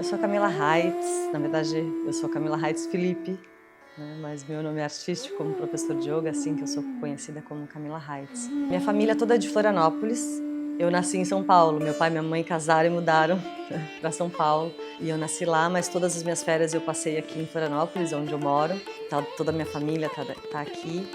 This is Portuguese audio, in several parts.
sou Camila Heitz, na verdade eu sou Camila Heitz Felipe, né? Mas meu nome é artístico como professor de yoga, assim que eu sou conhecida como Camila Heitz. Minha família toda é de Florianópolis, eu nasci em São Paulo, meu pai e minha mãe casaram e mudaram para São Paulo e eu nasci lá, mas todas as minhas férias eu passei aqui em Florianópolis, onde eu moro, toda a minha família tá aqui.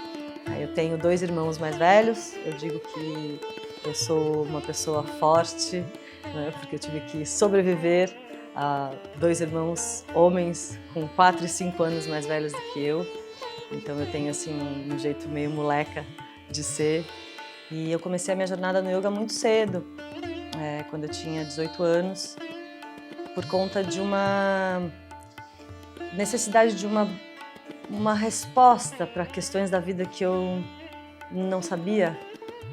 Eu tenho 2 irmãos mais velhos, eu digo que eu sou uma pessoa forte, né, porque eu tive que sobreviver a 2 irmãos homens com 4 e 5 anos mais velhos do que eu. Então eu tenho assim um jeito meio moleca de ser. E eu comecei a minha jornada no yoga muito cedo, quando eu tinha 18 anos, por conta de uma necessidade de uma resposta para questões da vida que eu não sabia,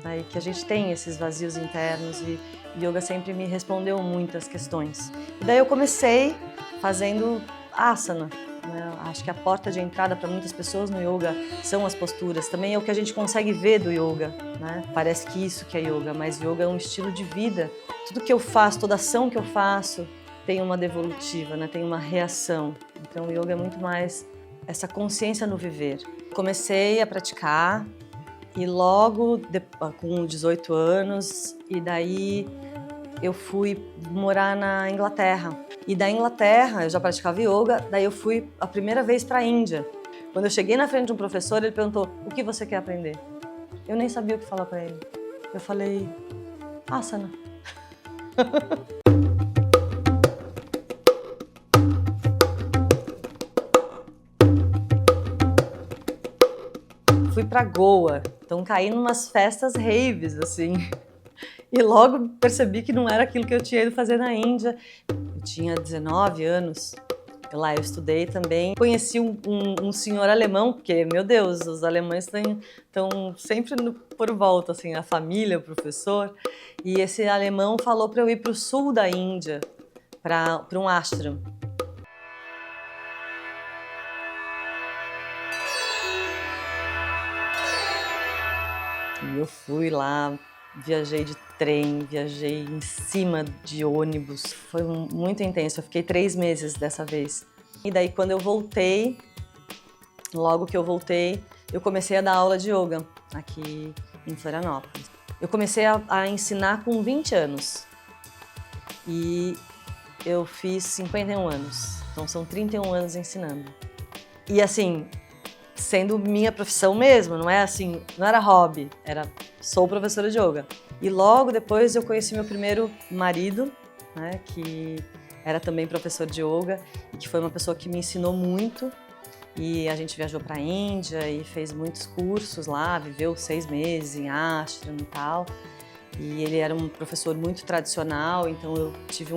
né, e que a gente tem esses vazios internos e yoga sempre me respondeu muitas questões. E daí eu comecei fazendo asana, né? Acho que a porta de entrada para muitas pessoas no yoga são as posturas, também é o que a gente consegue ver do yoga, né? Parece que isso que é yoga, mas yoga é um estilo de vida. Tudo que eu faço, toda ação que eu faço tem uma devolutiva, né? Tem uma reação. Então o yoga é muito mais essa consciência no viver. Comecei a praticar e logo com 18 anos, e daí eu fui morar na Inglaterra. E da Inglaterra eu já praticava yoga, daí eu fui a primeira vez para a Índia. Quando eu cheguei na frente de um professor, ele perguntou: "O que você quer aprender?" Eu nem sabia o que falar para ele. Eu falei: "Asana." Fui para Goa, então caí numas festas raves, assim. E logo percebi que não era aquilo que eu tinha ido fazer na Índia. Eu tinha 19 anos, lá eu estudei também. Conheci um senhor alemão, porque, meu Deus, os alemães estão sempre por volta, assim, a família, o professor. E esse alemão falou para eu ir para o sul da Índia, para um ashram. E eu fui lá, viajei de trem, viajei em cima de ônibus, foi muito intenso, eu fiquei 3 meses dessa vez. E daí quando eu voltei, logo que eu voltei, eu comecei a dar aula de yoga aqui em Florianópolis. Eu comecei a ensinar com 20 anos e eu fiz 51 anos, então são 31 anos ensinando. E assim, sendo minha profissão mesmo, não é assim, não era hobby, sou professora de yoga. E logo depois eu conheci meu primeiro marido, né, que era também professor de yoga e que foi uma pessoa que me ensinou muito. E a gente viajou para a Índia e fez muitos cursos lá, viveu 6 meses em ashram e tal. E ele era um professor muito tradicional, então eu tive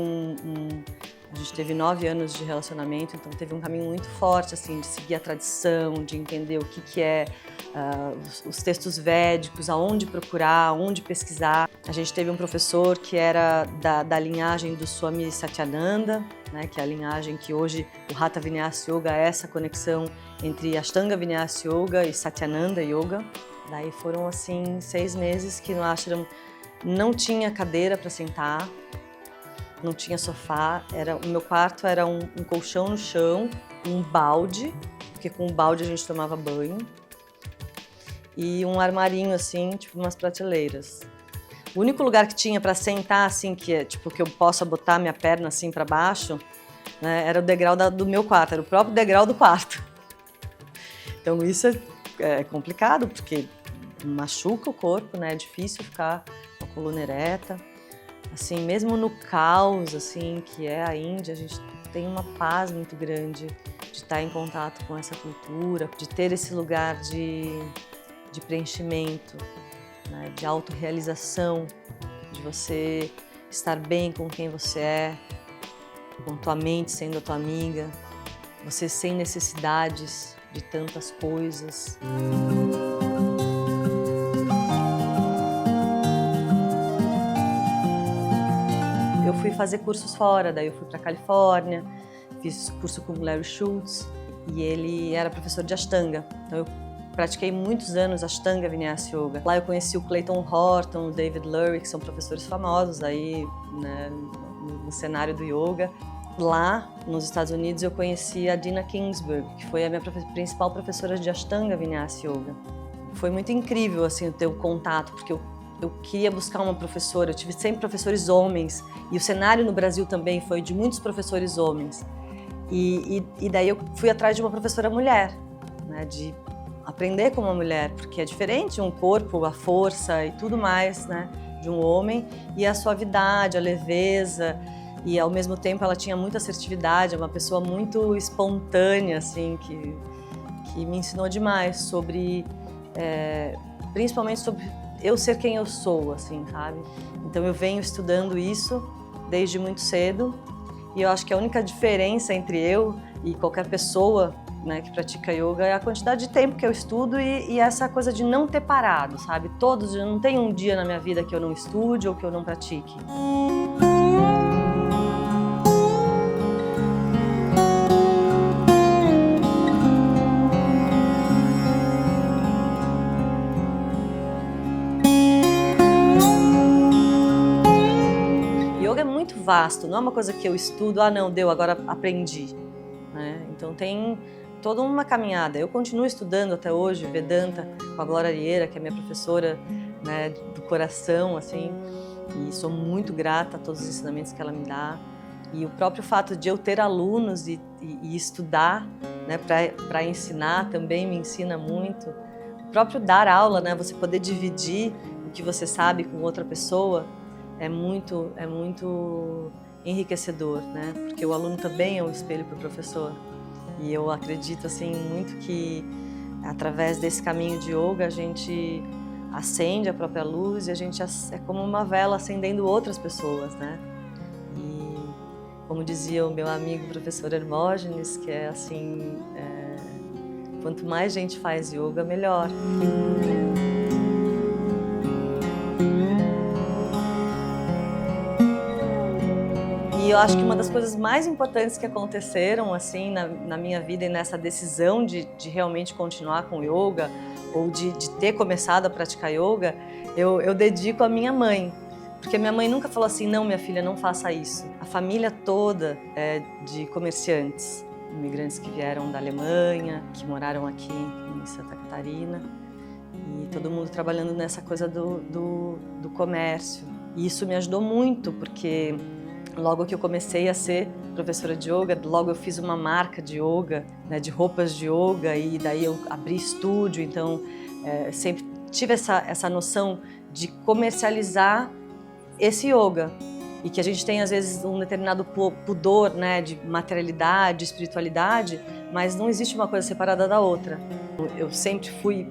a gente teve 9 anos de relacionamento, então teve um caminho muito forte, assim, de seguir a tradição, de entender o que é os textos védicos, aonde procurar, aonde pesquisar. A gente teve um professor que era da linhagem do Swami Satyananda, né, que é a linhagem que hoje o Hatha Vinyasa Yoga é essa conexão entre Ashtanga Vinyasa Yoga e Satyananda Yoga. Daí foram, assim, 6 meses que no ashram não tinha cadeira para sentar, não tinha sofá, o meu quarto era um colchão no chão, um balde, porque com o balde a gente tomava banho, e um armarinho assim, tipo umas prateleiras. O único lugar que tinha para sentar assim, que é tipo que eu possa botar minha perna assim para baixo, né, era o degrau do meu quarto, era o próprio degrau do quarto. Então isso é complicado, porque machuca o corpo, né? É difícil ficar com a coluna ereta. Assim, mesmo no caos, assim, que é a Índia, a gente tem uma paz muito grande de estar em contato com essa cultura, de ter esse lugar de preenchimento, né? De autorrealização, de você estar bem com quem você é, com tua mente sendo a tua amiga, você sem necessidades de tantas coisas. Eu fui fazer cursos fora, daí eu fui para Califórnia, fiz curso com o Larry Schultz e ele era professor de Ashtanga. Então eu pratiquei muitos anos Ashtanga Vinyasa Yoga. Lá eu conheci o Clayton Horton, o David Lurie, que são professores famosos aí, né, no cenário do yoga. Lá, nos Estados Unidos, eu conheci a Dina Kingsburg, que foi a minha principal professora de Ashtanga Vinyasa Yoga. Foi muito incrível, assim, ter o contato, porque eu queria buscar uma professora, eu tive sempre professores homens, e o cenário no Brasil também foi de muitos professores homens. E daí eu fui atrás de uma professora mulher, né, de aprender com uma mulher, porque é diferente um corpo, a força e tudo mais, né, de um homem, e a suavidade, a leveza, e ao mesmo tempo ela tinha muita assertividade, é uma pessoa muito espontânea, assim, que me ensinou demais sobre, principalmente sobre eu ser quem eu sou, assim, sabe? Então eu venho estudando isso desde muito cedo, e eu acho que a única diferença entre eu e qualquer pessoa, né, que pratica yoga é a quantidade de tempo que eu estudo e essa coisa de não ter parado, sabe? Não tem um dia na minha vida que eu não estude ou que eu não pratique. Yoga é muito vasto, não é uma coisa que eu estudo, não, deu, agora aprendi, né? Então tem toda uma caminhada. Eu continuo estudando até hoje Vedanta com a Glória Arieira, que é minha professora, né, do coração, assim, e sou muito grata a todos os ensinamentos que ela me dá. E o próprio fato de eu ter alunos e estudar, né, para ensinar também me ensina muito. O próprio dar aula, né, você poder dividir o que você sabe com outra pessoa, é muito enriquecedor, né? Porque o aluno também é um espelho para o professor. E eu acredito assim muito que através desse caminho de yoga a gente acende a própria luz e a gente é como uma vela acendendo outras pessoas, né? E como dizia o meu amigo professor Hermógenes, que é assim, quanto mais gente faz yoga, melhor. E eu acho que uma das coisas mais importantes que aconteceram assim na minha vida e nessa decisão de realmente continuar com yoga ou de ter começado a praticar yoga, eu dedico à minha mãe. Porque minha mãe nunca falou assim, não, minha filha, não faça isso. A família toda é de comerciantes, imigrantes que vieram da Alemanha, que moraram aqui em Santa Catarina. E todo mundo trabalhando nessa coisa do comércio. E isso me ajudou muito, porque logo que eu comecei a ser professora de yoga, logo eu fiz uma marca de yoga, né, de roupas de yoga, e daí eu abri estúdio, então sempre tive essa noção de comercializar esse yoga. E que a gente tem às vezes um determinado pudor, né, de materialidade, de espiritualidade, mas não existe uma coisa separada da outra. Eu sempre fui,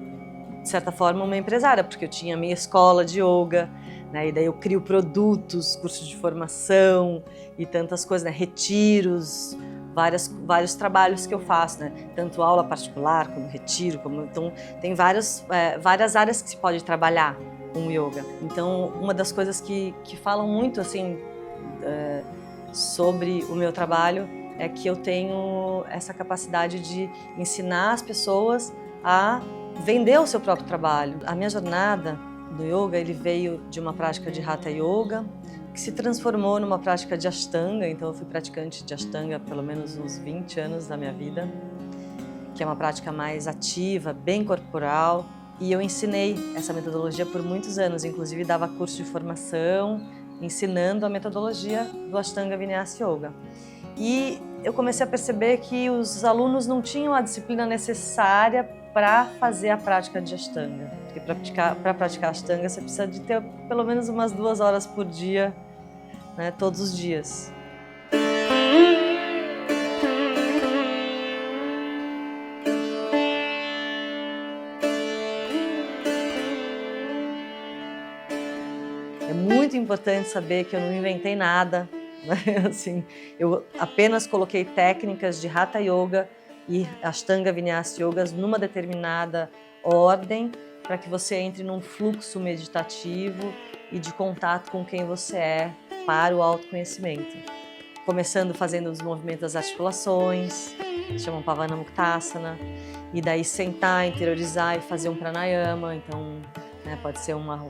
de certa forma, uma empresária, porque eu tinha a minha escola de yoga, né, e daí eu crio produtos, cursos de formação e tantas coisas, né, retiros, vários trabalhos que eu faço, né, tanto aula particular como retiro, então tem várias áreas que se pode trabalhar com yoga. Então, uma das coisas que falam muito assim sobre o meu trabalho é que eu tenho essa capacidade de ensinar as pessoas a vender o seu próprio trabalho. A minha jornada do yoga, ele veio de uma prática de Hatha Yoga, que se transformou numa prática de Ashtanga, então eu fui praticante de Ashtanga pelo menos uns 20 anos da minha vida, que é uma prática mais ativa, bem corporal, e eu ensinei essa metodologia por muitos anos, inclusive dava curso de formação, ensinando a metodologia do Ashtanga Vinyasa Yoga. E eu comecei a perceber que os alunos não tinham a disciplina necessária para fazer a prática de Ashtanga. Porque para praticar Ashtanga você precisa de ter pelo menos umas 2 horas por dia, né, todos os dias. É muito importante saber que eu não inventei nada, né? Assim, eu apenas coloquei técnicas de Hatha Yoga e Ashtanga Vinyasa Yogas numa determinada ordem para que você entre num fluxo meditativo e de contato com quem você é para o autoconhecimento. Começando fazendo os movimentos das articulações, que chamam Pavanamuktasana, e daí sentar, interiorizar e fazer um pranayama, então pode ser uma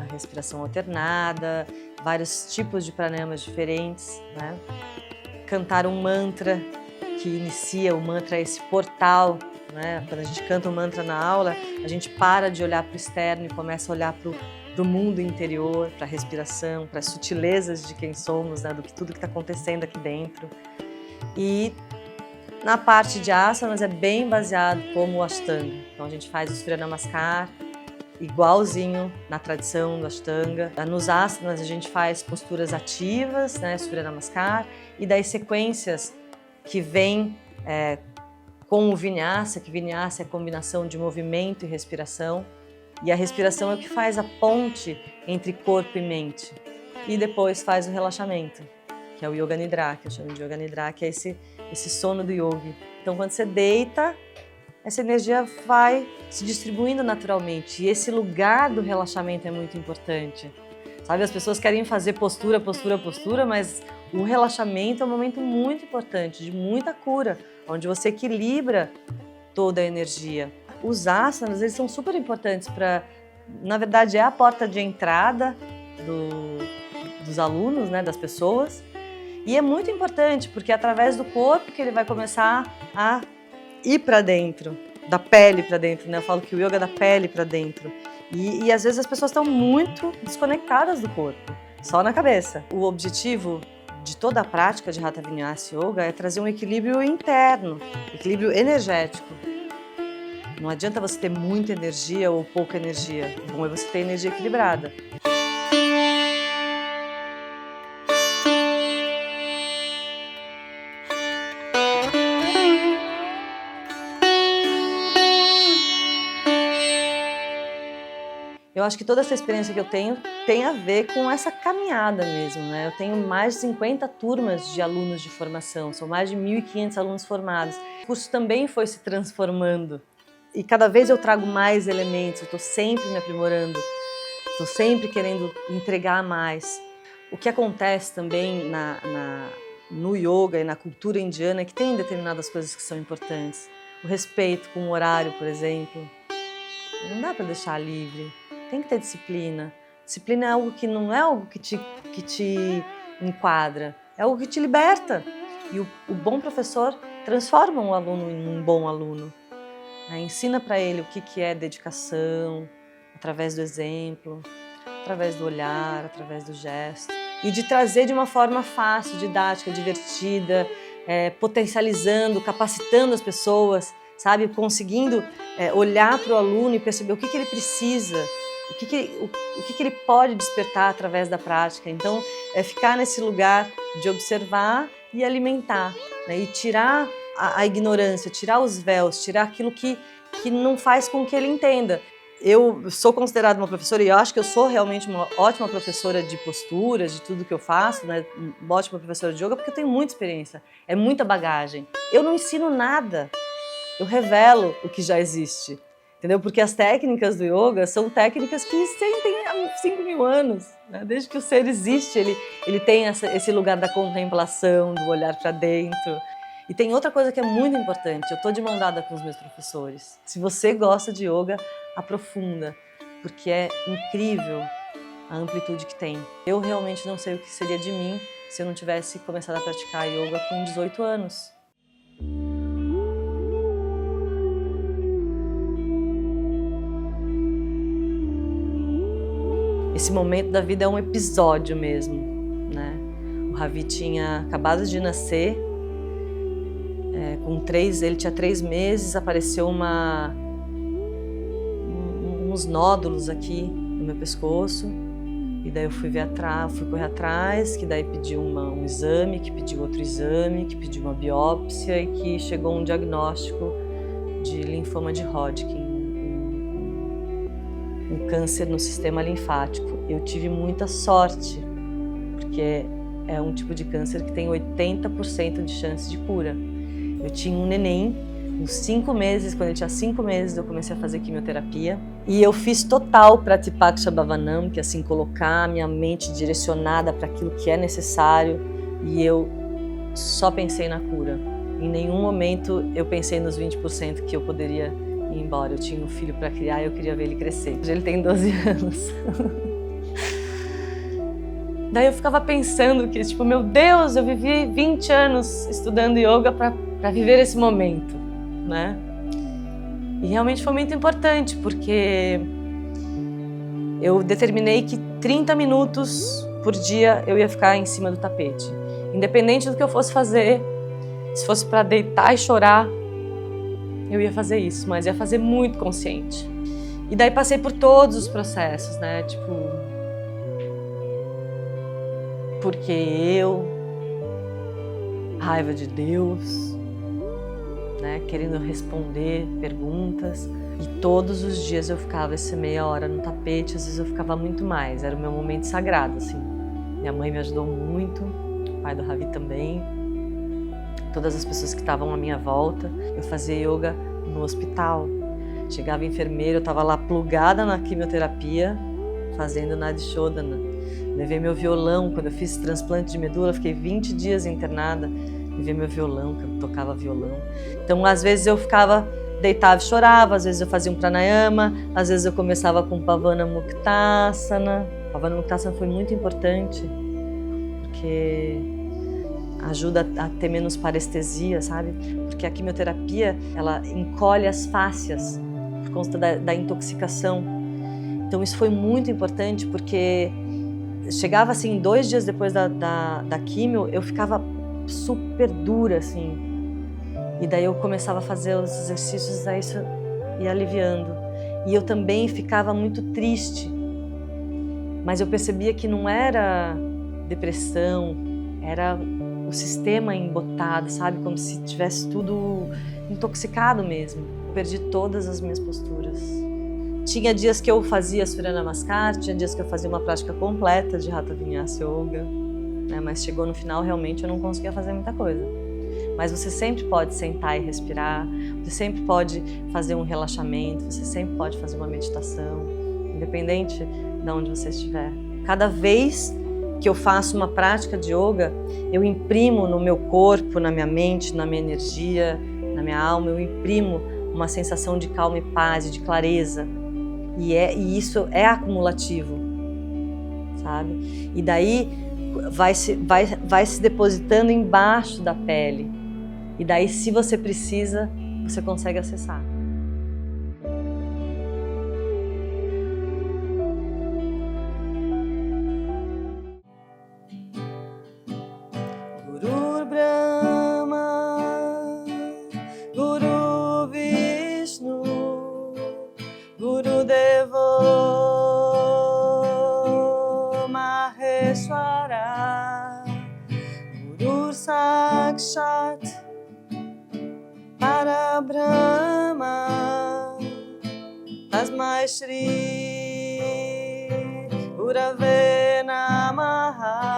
respiração alternada, vários tipos de pranayamas diferentes, né? cantar um mantra que inicia. O mantra é esse portal, né? Quando a gente canta um mantra na aula, a gente para de olhar para o externo e começa a olhar para o mundo interior, para a respiração, para as sutilezas de quem somos, né? Tudo que está acontecendo aqui dentro. E na parte de asanas é bem baseado como o Ashtanga. Então a gente faz o Surya Namaskar igualzinho na tradição do Ashtanga. Nos asanas a gente faz posturas ativas, né, Surya Namaskar, e daí sequências que vêm com o Vinyasa, que Vinyasa é a combinação de movimento e respiração. E a respiração é o que faz a ponte entre corpo e mente. E depois faz o relaxamento, que é o Yoga Nidra, que eu chamo de Yoga Nidra, que é esse sono do yogi. Então quando você deita, essa energia vai se distribuindo naturalmente. E esse lugar do relaxamento é muito importante. Sabe, as pessoas querem fazer postura, postura, postura, mas o relaxamento é um momento muito importante, de muita cura, onde você equilibra toda a energia. Os asanas, eles são super importantes para, na verdade, é a porta de entrada dos alunos, né, das pessoas. E é muito importante, porque é através do corpo que ele vai começar a ir para dentro, da pele para dentro, né? Eu falo que o yoga é da pele para dentro. E às vezes as pessoas estão muito desconectadas do corpo, só na cabeça. O objetivo de toda a prática de Hatha Vinyasa Yoga é trazer um equilíbrio interno, equilíbrio energético. Não adianta você ter muita energia ou pouca energia. O bom é você ter energia equilibrada. Eu acho que toda essa experiência que eu tenho tem a ver com essa caminhada mesmo, né? Eu tenho mais de 50 turmas de alunos de formação, são mais de 1.500 alunos formados. O curso também foi se transformando e cada vez eu trago mais elementos, eu estou sempre me aprimorando, estou sempre querendo entregar mais. O que acontece também no yoga e na cultura indiana é que tem determinadas coisas que são importantes. O respeito com o horário, por exemplo, não dá para deixar livre. Tem que ter disciplina. Disciplina é algo que não é algo que te enquadra, é algo que te liberta. E o bom professor transforma um aluno em um bom aluno. Ensina para ele o que é dedicação, através do exemplo, através do olhar, através do gesto. E de trazer de uma forma fácil, didática, divertida, potencializando, capacitando as pessoas, sabe? Conseguindo olhar para o aluno e perceber o que ele precisa, o que ele pode despertar através da prática. Então, é ficar nesse lugar de observar e alimentar, né? E tirar a ignorância, tirar os véus, tirar aquilo que não faz com que ele entenda. Eu sou considerada uma professora e eu acho que eu sou realmente uma ótima professora de posturas, de tudo que eu faço, né? Uma ótima professora de yoga, porque eu tenho muita experiência, é muita bagagem. Eu não ensino nada, eu revelo o que já existe. Entendeu? Porque as técnicas do yoga são técnicas que têm há 5.000 anos. Né? Desde que o ser existe, ele tem esse lugar da contemplação, do olhar para dentro. E tem outra coisa que é muito importante, eu estou de mão dada com os meus professores. Se você gosta de yoga, aprofunda, porque é incrível a amplitude que tem. Eu realmente não sei o que seria de mim se eu não tivesse começado a praticar yoga com 18 anos. Esse momento da vida é um episódio mesmo, né? O Ravi tinha acabado de nascer, ele tinha 3 meses, apareceu uns nódulos aqui no meu pescoço, e daí eu fui correr atrás, que daí pediu um exame, que pediu outro exame, que pediu uma biópsia e que chegou um diagnóstico de linfoma de Hodgkin, um câncer no sistema linfático. Eu tive muita sorte, porque é um tipo de câncer que tem 80% de chance de cura. Eu tinha um neném, uns 5 meses, quando ele tinha 5 meses eu comecei a fazer quimioterapia. E eu fiz total Pratipaksha Bhavanam, que é assim, colocar a minha mente direcionada para aquilo que é necessário. E eu só pensei na cura. Em nenhum momento eu pensei nos 20% que eu poderia ir embora. Eu tinha um filho para criar e eu queria ver ele crescer. Hoje ele tem 12 anos. Daí eu ficava pensando que, tipo, meu Deus, eu vivi 20 anos estudando yoga para viver esse momento, né? E realmente foi muito importante, porque eu determinei que 30 minutos por dia eu ia ficar em cima do tapete. Independente do que eu fosse fazer, se fosse para deitar e chorar, eu ia fazer isso, mas ia fazer muito consciente. E daí passei por todos os processos, né? Tipo, porque eu, raiva de Deus, né? Querendo responder perguntas. E todos os dias eu ficava essa meia hora no tapete, às vezes eu ficava muito mais. Era o meu momento sagrado, assim. Minha mãe me ajudou muito, o pai do Ravi também. Todas as pessoas que estavam à minha volta. Eu fazia yoga no hospital. Chegava enfermeira, eu estava lá plugada na quimioterapia, fazendo Nadi Shodhana. Levei meu violão, quando eu fiz transplante de medula, fiquei 20 dias internada. Levei meu violão, que eu tocava violão. Então, às vezes eu ficava, deitava e chorava, às vezes eu fazia um pranayama, às vezes eu começava com Pavana Muktasana. Pavana Muktasana foi muito importante, porque ajuda a ter menos parestesia, sabe? Porque a quimioterapia, ela encolhe as fáscias por conta da intoxicação. Então isso foi muito importante, porque chegava assim, 2 dias depois da quimio, eu ficava super dura, assim. E daí eu começava a fazer os exercícios, daí isso ia aliviando. E eu também ficava muito triste. Mas eu percebia que não era depressão, era o sistema embotado, sabe? Como se tivesse tudo intoxicado mesmo. Eu perdi todas as minhas posturas. Tinha dias que eu fazia Surya Namaskar, tinha dias que eu fazia uma prática completa de Hatha Vinyasa Yoga, né? Mas chegou no final, realmente, eu não conseguia fazer muita coisa. Mas você sempre pode sentar e respirar, você sempre pode fazer um relaxamento, você sempre pode fazer uma meditação, independente de onde você estiver. Cada vez que eu faço uma prática de yoga, eu imprimo no meu corpo, na minha mente, na minha energia, na minha alma, eu imprimo uma sensação de calma e paz, de clareza. E isso é acumulativo, sabe? E daí vai se depositando embaixo da pele. E daí, se você precisa, você consegue acessar. Guru Brahma, Guru Vishnu, Guru Devo Maheshwara, Guru Sakshat Parabrahma, Tasmai Shri Gurave Namaha.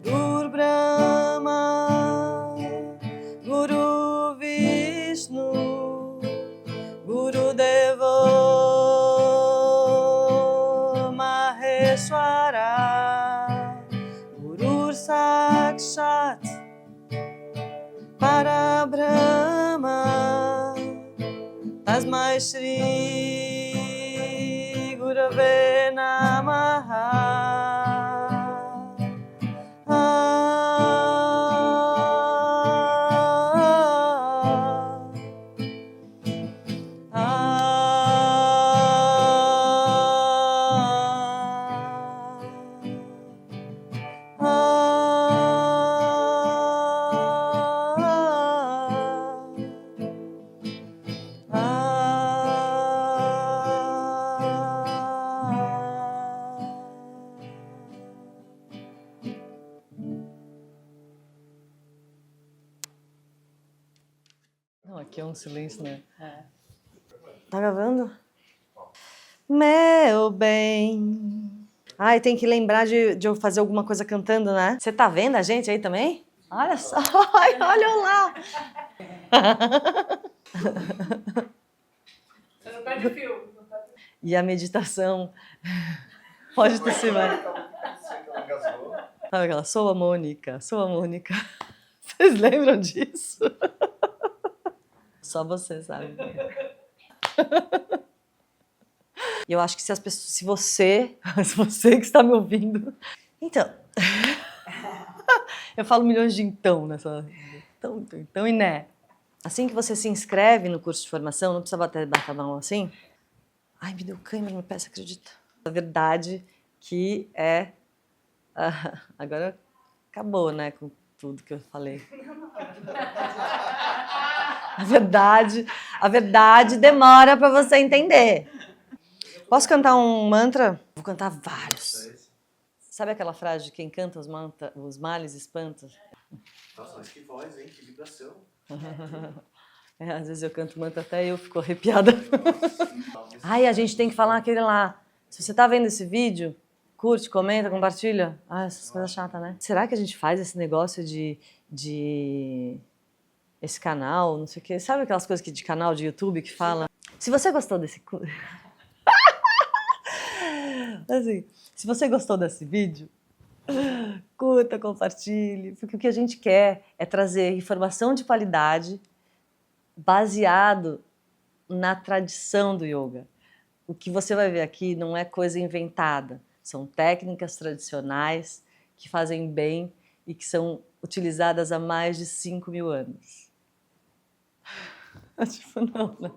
Guru Brahma, Guru Vishnu, Guru Devo Maheshwara, Guru Sakshat Parabrahma, Tasmai Shri Gurave Namaha. Não, aqui é um silêncio, né? É. Tá gravando? Meu bem, Ai, tem que lembrar de eu fazer alguma coisa cantando, né? Você tá vendo a gente aí também? Olha só, olha lá. Você não perde fio. E a meditação. Pode tossir, vai. Sabe aquela? Sou a Mônica, sou a Mônica. Vocês lembram disso? Só você sabe. E eu acho que se as pessoas, se você que está me ouvindo, então, eu falo milhões de então nessa, então e né. Assim que você se inscreve no curso de formação, não precisa bater a mão assim. Ai, me deu cãibra no pé, você acredita? A verdade que é, agora acabou, né, com tudo que eu falei. A verdade demora para você entender. Posso cantar um mantra? Vou cantar vários. Sabe aquela frase de quem canta os males espanta? Nossa, mas que voz, hein? Que vibração. Às vezes eu canto mantra até eu fico arrepiada. Ai, a gente tem que falar aquele lá. Se você tá vendo esse vídeo, curte, comenta, compartilha. Ah, essas coisas chatas, né? Será que a gente faz esse negócio de esse canal, não sei o quê? Sabe aquelas coisas de canal de YouTube que fala? Se você gostou desse... Assim, se você gostou desse vídeo, curta, compartilhe, porque o que a gente quer é trazer informação de qualidade baseado na tradição do yoga. O que você vai ver aqui não é coisa inventada, são técnicas tradicionais que fazem bem e que são utilizadas há mais de 5.000 anos. Tipo, não, né?